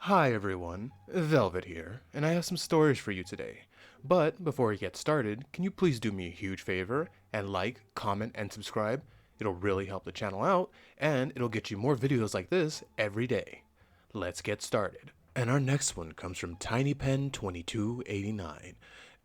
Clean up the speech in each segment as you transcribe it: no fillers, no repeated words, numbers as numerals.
Hi everyone, Velvet here, and I have some stories for you today. But before we get started, can you please do me a huge favor and like, comment, and subscribe? It'll really help the channel out, and it'll get you more videos like this every day. Let's get started. And our next one comes from TinyPen2289.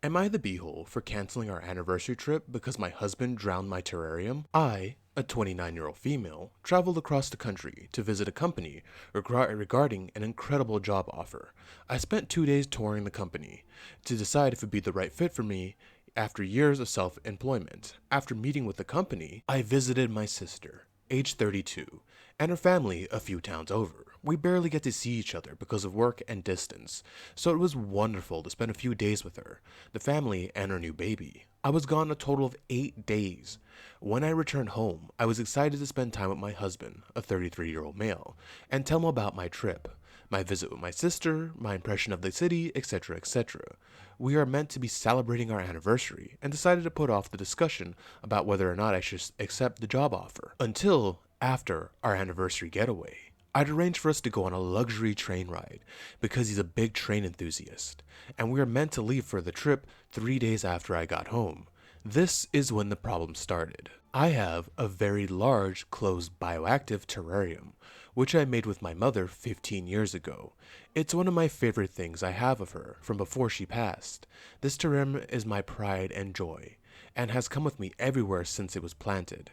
Am I the beehole for canceling our anniversary trip because my husband drowned my terrarium? I, a 29-year-old female, traveled across the country to visit a company regarding an incredible job offer. I spent 2 days touring the company to decide if it would be the right fit for me after years of self-employment. After meeting with the company, I visited my sister, age 32, and her family a few towns over. We barely get to see each other because of work and distance, so it was wonderful to spend a few days with her, the family, and her new baby. I was gone a total of 8 days. When I returned home, I was excited to spend time with my husband, a 33-year-old male, and tell him about my trip, my visit with my sister, my impression of the city, etc., etc. We are meant to be celebrating our anniversary and decided to put off the discussion about whether or not I should accept the job offer until after our anniversary getaway. I'd arranged for us to go on a luxury train ride because he's a big train enthusiast, and we were meant to leave for the trip 3 days after I got home. This is when the problem started. I have a very large closed bioactive terrarium, which I made with my mother 15 years ago. It's one of my favorite things I have of her from before she passed. This terrarium is my pride and joy, and has come with me everywhere since it was planted.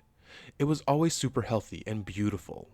It was always super healthy and beautiful,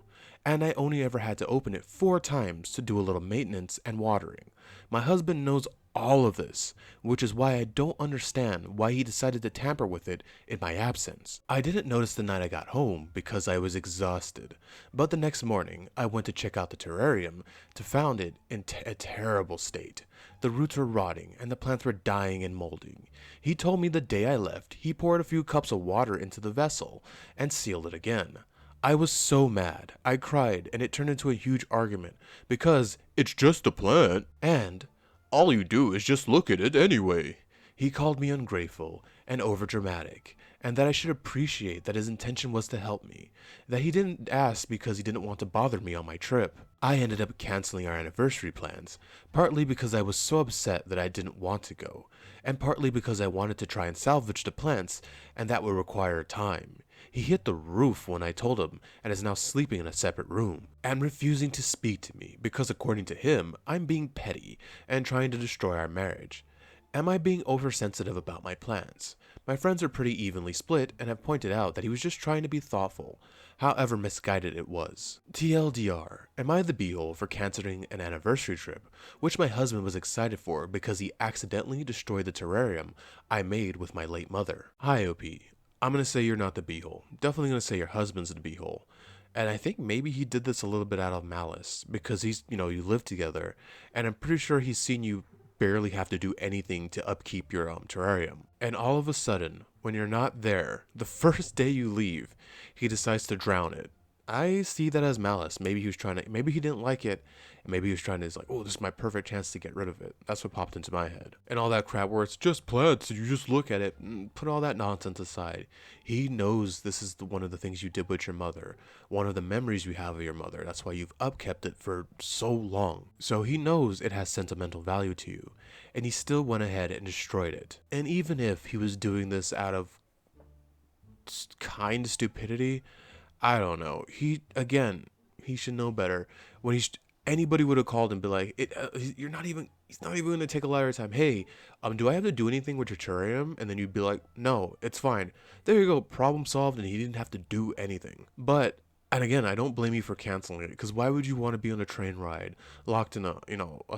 and I only ever had to open it 4 times to do a little maintenance and watering. My husband knows all of this, which is why I don't understand why he decided to tamper with it in my absence. I didn't notice the night I got home because I was exhausted, but the next morning I went to check out the terrarium to find it in a terrible state. The roots were rotting and the plants were dying and molding. He told me the day I left, he poured a few cups of water into the vessel and sealed it again. I was so mad. I cried, and it turned into a huge argument because it's just a plant, and all you do is just look at it anyway. He called me ungrateful and overdramatic, and that I should appreciate that his intention was to help me, that he didn't ask because he didn't want to bother me on my trip. I ended up canceling our anniversary plans, partly because I was so upset that I didn't want to go, and partly because I wanted to try and salvage the plants, and that would require time. He hit the roof when I told him and is now sleeping in a separate room and refusing to speak to me because according to him, I'm being petty and trying to destroy our marriage. Am I being oversensitive about my plans? My friends are pretty evenly split and have pointed out that he was just trying to be thoughtful, however misguided it was. TLDR, am I the beehole for canceling an anniversary trip, which my husband was excited for because he accidentally destroyed the terrarium I made with my late mother? Hi OP, I'm going to say you're not the beehole. Definitely going to say your husband's the beehole. And I think maybe he did this a little bit out of malice because you live together. And I'm pretty sure he's seen you barely have to do anything to upkeep your terrarium. And all of a sudden, when you're not there, the first day you leave, he decides to drown it. I see that as malice. Maybe maybe he didn't like it, and maybe he was trying to, like, oh, this is my perfect chance to get rid of it. That's what popped into my head. And all that crap where it's just plants, you just look at it, and put all that nonsense aside. He knows this is one of the things you did with your mother, one of the memories you have of your mother. That's why you've upkept it for so long. So he knows it has sentimental value to you, and he still went ahead and destroyed it. And even if he was doing this out of kind stupidity, I don't know. He should know better. When anybody would have called and be like, he's not even going to take a lot of time. Hey, do I have to do anything with your terrarium? And then you'd be like, no, it's fine. There you go, problem solved, and he didn't have to do anything. But, and again, I don't blame you for canceling it, because why would you want to be on a train ride, locked in a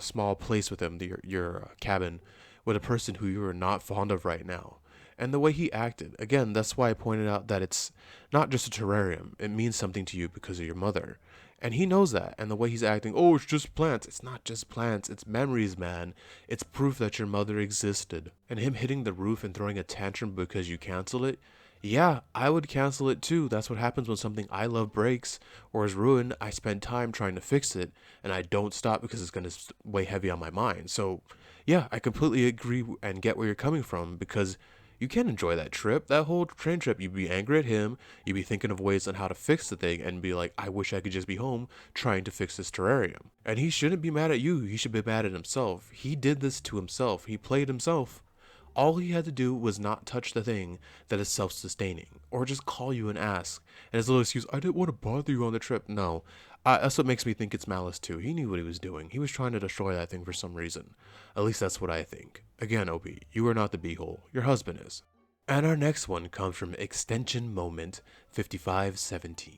small place with him, your cabin, with a person who you are not fond of right now? And the way he acted, again, that's why I pointed out that it's not just a terrarium. It means something to you because of your mother. And he knows that. And the way he's acting, oh, it's just plants. It's not just plants. It's memories, man. It's proof that your mother existed. And him hitting the roof and throwing a tantrum because you cancel it, yeah, I would cancel it too. That's what happens when something I love breaks or is ruined. I spend time trying to fix it, and I don't stop because it's going to weigh heavy on my mind. So, yeah, I completely agree and get where you're coming from because you can't enjoy that trip. That whole train trip, you'd be angry at him, you'd be thinking of ways on how to fix the thing, and be like, I wish I could just be home trying to fix this terrarium. And he shouldn't be mad at you, he should be mad at himself. He did this to himself, he played himself. All he had to do was not touch the thing that is self sustaining, or just call you and ask. And his little excuse, I didn't want to bother you on the trip. No, that's what makes me think it's malice too. He knew what he was doing. He was trying to destroy that thing for some reason. At least that's what I think. Again, Opie, you are not the beehole. Your husband is. And our next one comes from Extension Moment 5517.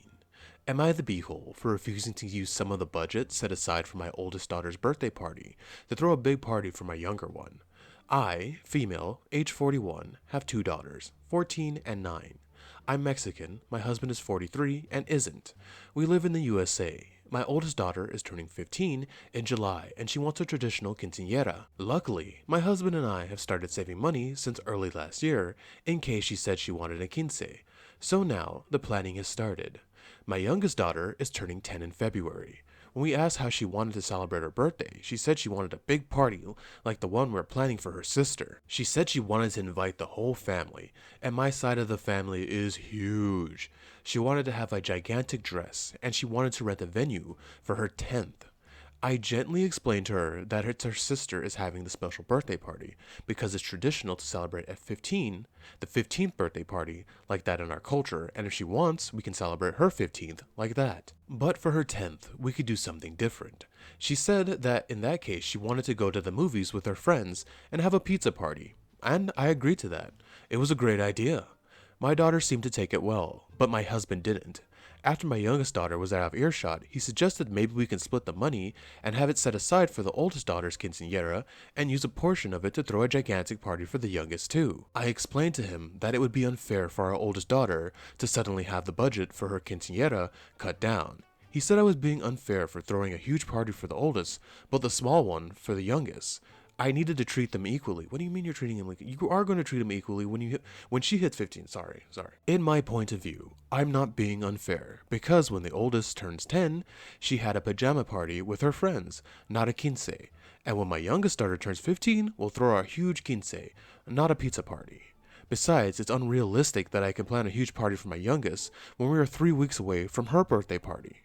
Am I the beehole for refusing to use some of the budget set aside for my oldest daughter's birthday party to throw a big party for my younger one? I, female, age 41, have two daughters, 14 and 9. I'm Mexican, my husband is 43 and isn't. We live in the USA. My oldest daughter is turning 15 in July and she wants a traditional quinceañera. Luckily, my husband and I have started saving money since early last year in case she said she wanted a quince. So now the planning has started. My youngest daughter is turning 10 in February. When we asked how she wanted to celebrate her birthday, she said she wanted a big party like the one we're planning for her sister. She said she wanted to invite the whole family, and my side of the family is huge. She wanted to have a gigantic dress, and she wanted to rent a venue for her 10th. I gently explained to her that her sister is having the special birthday party because it's traditional to celebrate at 15, the 15th birthday party, like that in our culture, and if she wants, we can celebrate her 15th like that. But for her 10th, we could do something different. She said that in that case, she wanted to go to the movies with her friends and have a pizza party, and I agreed to that. It was a great idea. My daughter seemed to take it well, but my husband didn't. After my youngest daughter was out of earshot, he suggested maybe we can split the money and have it set aside for the oldest daughter's quinceañera and use a portion of it to throw a gigantic party for the youngest too. I explained to him that it would be unfair for our oldest daughter to suddenly have the budget for her quinceañera cut down. He said I was being unfair for throwing a huge party for the oldest, but the small one for the youngest. I needed to treat them equally. What do you mean you're treating him like you are going to treat him equally when she hits 15? Sorry. In my point of view, I'm not being unfair because when the oldest turns 10, she had a pajama party with her friends, not a quince. And when my youngest daughter turns 15, we'll throw a huge quince, not a pizza party. Besides, it's unrealistic that I can plan a huge party for my youngest when we are 3 weeks away from her birthday party.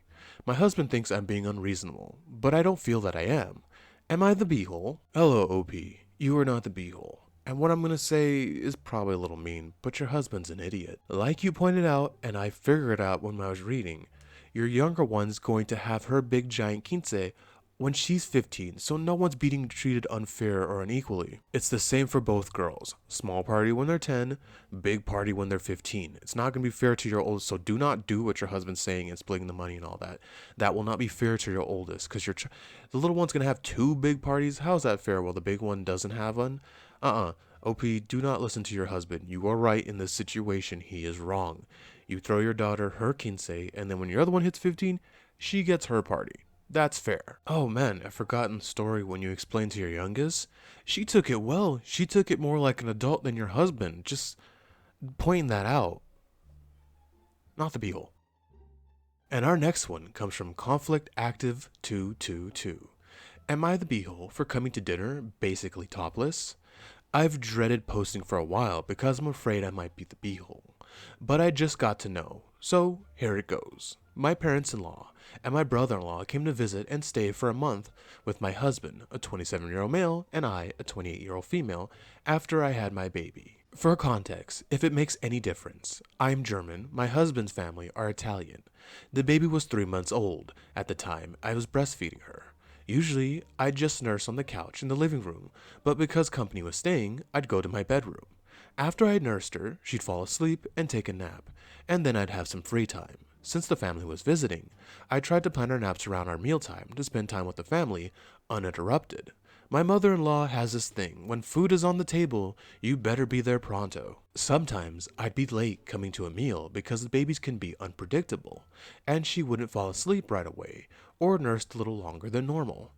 My husband thinks I'm being unreasonable, but I don't feel that I am. Am I the beehole? Hello, OP. You are not the beehole. And what I'm gonna say is probably a little mean, but your husband's an idiot. Like you pointed out, and I figured out when I was reading, your younger one's going to have her big giant quince when she's 15, so no one's being treated unfair or unequally. It's the same for both girls. Small party when they're 10, big party when they're 15. It's not going to be fair to your oldest, so do not do what your husband's saying and splitting the money and all that. That will not be fair to your oldest, because the little one's going to have 2 big parties. How's that fair while the big one doesn't have one? OP, do not listen to your husband. You are right in this situation. He is wrong. You throw your daughter her quince, and then when your other one hits 15, she gets her party. That's fair. Oh man, I've forgotten the story when you explained to your youngest. She took it well. She took it more like an adult than your husband. Just pointing that out. Not the beehole. And our next one comes from Conflict Active 222. Am I the beehole for coming to dinner basically topless? I've dreaded posting for a while because I'm afraid I might be the beehole. But I just got to know, so here it goes. My parents-in-law and my brother-in-law came to visit and stay for a month with my husband, a 27-year-old male, and I, a 28-year-old female, after I had my baby. For context, if it makes any difference, I'm German, my husband's family are Italian. The baby was 3 months old at the time I was breastfeeding her. Usually, I'd just nurse on the couch in the living room, but because company was staying, I'd go to my bedroom. After I'd nursed her, she'd fall asleep and take a nap, and then I'd have some free time. Since the family was visiting, I tried to plan our naps around our mealtime to spend time with the family uninterrupted. My mother-in-law has this thing, when food is on the table, you better be there pronto. Sometimes I'd be late coming to a meal because the babies can be unpredictable, and she wouldn't fall asleep right away, or nursed a little longer than normal.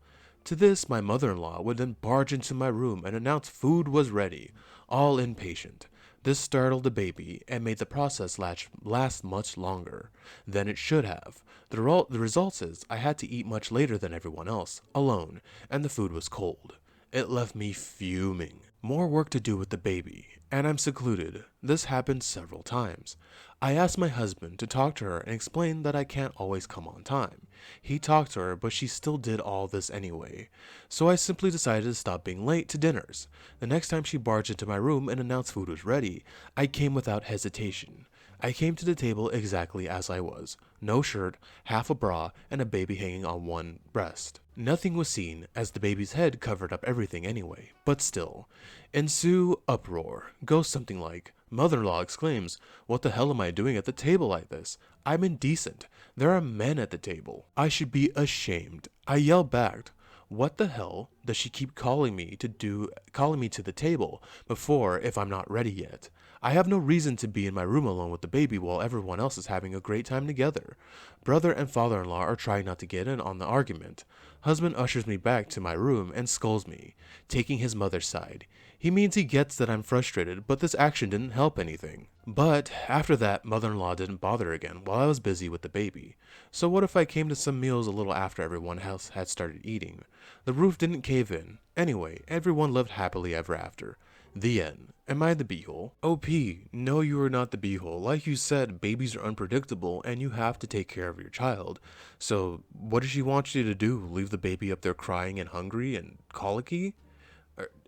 To this, my mother-in-law would then barge into my room and announce food was ready, all impatient. This startled the baby and made the process last much longer than it should have. The result is I had to eat much later than everyone else, alone, and the food was cold. It left me fuming. More work to do with the baby, and I'm secluded. This happened several times. I asked my husband to talk to her and explain that I can't always come on time. He talked to her, but she still did all this anyway. So I simply decided to stop being late to dinners. The next time she barged into my room and announced food was ready, I came without hesitation. I came to the table exactly as I was. No shirt, half a bra, and a baby hanging on one breast. Nothing was seen, as the baby's head covered up everything anyway, but still. Ensue uproar. Goes something like, Mother-in-law exclaims, "What the hell am I doing at the table like this? I'm indecent. There are men at the table. I should be ashamed." I yell back, "What the hell does she keep calling me to the table before if I'm not ready yet? I have no reason to be in my room alone with the baby while everyone else is having a great time together." Brother and father-in-law are trying not to get in on the argument. Husband ushers me back to my room and scolds me, taking his mother's side. He means he gets that I'm frustrated, but this action didn't help anything. But after that, mother-in-law didn't bother again while I was busy with the baby. So what if I came to some meals a little after everyone else had started eating? The roof didn't cave in. Anyway, everyone lived happily ever after. The end. Am I the beehole? OP, no, you are not the beehole. Like you said, babies are unpredictable and you have to take care of your child. So, what does she want you to do? Leave the baby up there crying and hungry and colicky?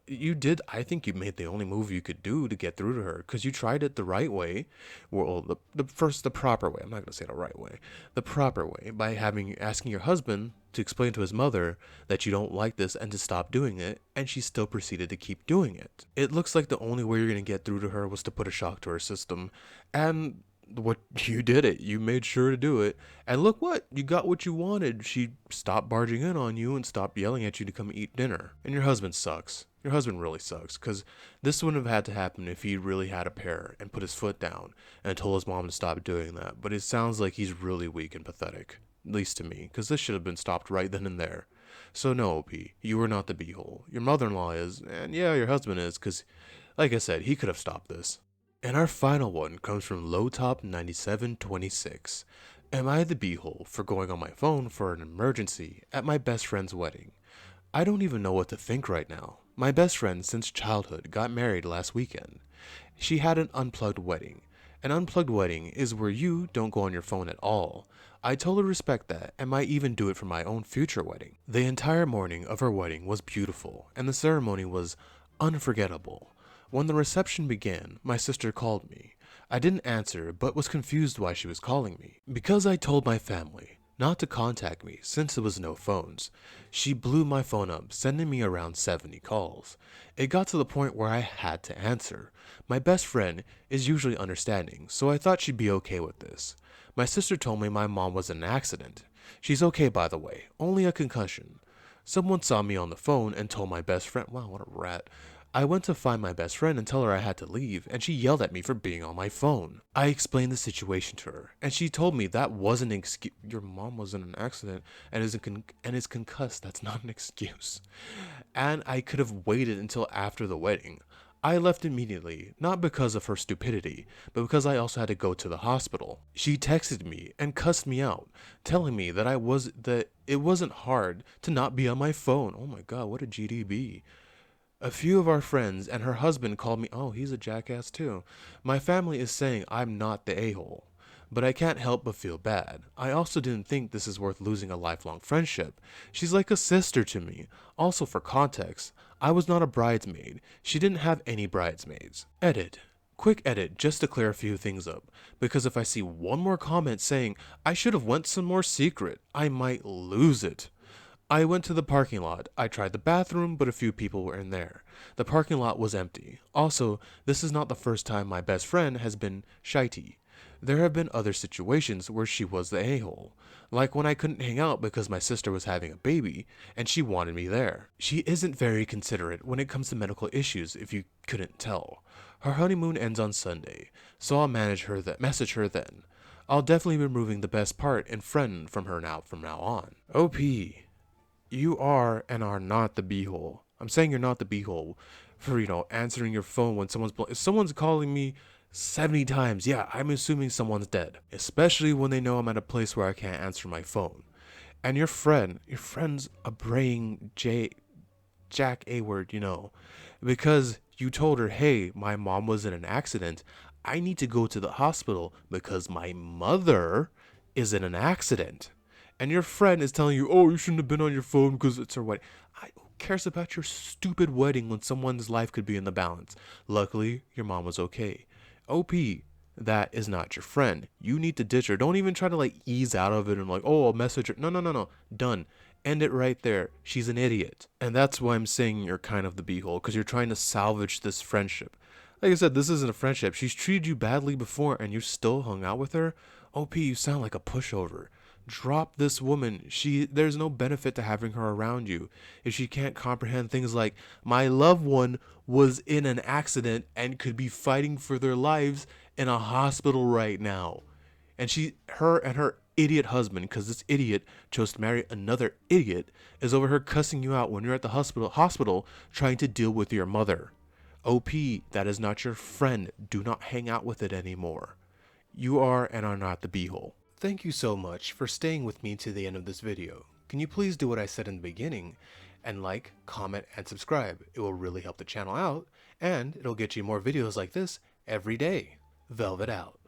You did. I think you made the only move you could do to get through to her, because you tried it the right way. Well, the proper way. I'm not gonna say the right way. The proper way, by asking your husband to explain to his mother that you don't like this and to stop doing it, and she still proceeded to keep doing it. It looks like the only way you're gonna get through to her was to put a shock to her system, and what you did it. You made sure to do it, and look what you got. What you wanted. She stopped barging in on you and stopped yelling at you to come eat dinner. And your husband sucks. Your husband really sucks, because this wouldn't have had to happen if he really had a pair and put his foot down and told his mom to stop doing that. But it sounds like he's really weak and pathetic, at least to me, because this should have been stopped right then and there. So no, OP, you are not the beehole. Your mother-in-law is, and yeah, your husband is, because, like I said, he could have stopped this. And our final one comes from Lowtop9726. Am I the beehole for going on my phone for an emergency at my best friend's wedding? I don't even know what to think right now. My best friend since childhood got married last weekend. She had an unplugged wedding. An unplugged wedding is where you don't go on your phone at all. I totally respect that and might even do it for my own future wedding. The entire morning of her wedding was beautiful and the ceremony was unforgettable. When the reception began, my sister called me. I didn't answer but was confused why she was calling me. Because I told my family not to contact me since there was no phones. She blew my phone up, sending me around 70 calls. It got to the point where I had to answer. My best friend is usually understanding, so I thought she'd be okay with this. My sister told me my mom was in an accident. She's okay, by the way, only a concussion. Someone saw me on the phone and told my best friend, wow, what a rat. I went to find my best friend and tell her I had to leave, and she yelled at me for being on my phone. I explained the situation to her, and she told me that wasn't an excuse. Your mom was in an accident and is concussed. That's not an excuse. And I could have waited until after the wedding. I left immediately, not because of her stupidity, but because I also had to go to the hospital. She texted me and cussed me out, telling me that it wasn't hard to not be on my phone. Oh my god, what a GDB. A few of our friends and her husband called me, oh, he's a jackass too. My family is saying I'm not the a-hole, but I can't help but feel bad. I also didn't think this is worth losing a lifelong friendship. She's like a sister to me. Also, for context, I was not a bridesmaid. She didn't have any bridesmaids. Edit. Quick edit just to clear a few things up, because if I see one more comment saying I should have went some more secret, I might lose it. I went to the parking lot. I tried the bathroom, but a few people were in there. The parking lot was empty. Also, this is not the first time my best friend has been shitey. There have been other situations where she was the a-hole, like when I couldn't hang out because my sister was having a baby and she wanted me there. She isn't very considerate when it comes to medical issues, if you couldn't tell. Her honeymoon ends on Sunday, so I'll message her then. I'll definitely be removing the best part and friend from now on. OP. You are and are not the beehole. I'm saying you're not the beehole for, answering your phone when if someone's calling me 70 times, yeah, I'm assuming someone's dead. Especially when they know I'm at a place where I can't answer my phone. And your friend's a braying Jack A word, because you told her, hey, my mom was in an accident. I need to go to the hospital because my mother is in an accident. And your friend is telling you, oh, you shouldn't have been on your phone because it's her wedding. Who cares about your stupid wedding when someone's life could be in the balance? Luckily, your mom was okay. OP, that is not your friend. You need to ditch her. Don't even try to like ease out of it and like, oh, I'll message her. No, no, no, no. Done. End it right there. She's an idiot. And that's why I'm saying you're kind of the beehole, because you're trying to salvage this friendship. Like I said, this isn't a friendship. She's treated you badly before and you still hung out with her. OP, you sound like a pushover. Drop this woman. There's no benefit to having her around you if she can't comprehend things like my loved one was in an accident and could be fighting for their lives in a hospital right now. And her idiot husband, because this idiot chose to marry another idiot, is over her cussing you out when you're at the hospital trying to deal with your mother. OP, that is not your friend. Do not hang out with it anymore. You are and are not the beehole. Thank you so much for staying with me to the end of this video. Can you please do what I said in the beginning and like, comment, and subscribe? It will really help the channel out, and it'll get you more videos like this every day. Velvet out.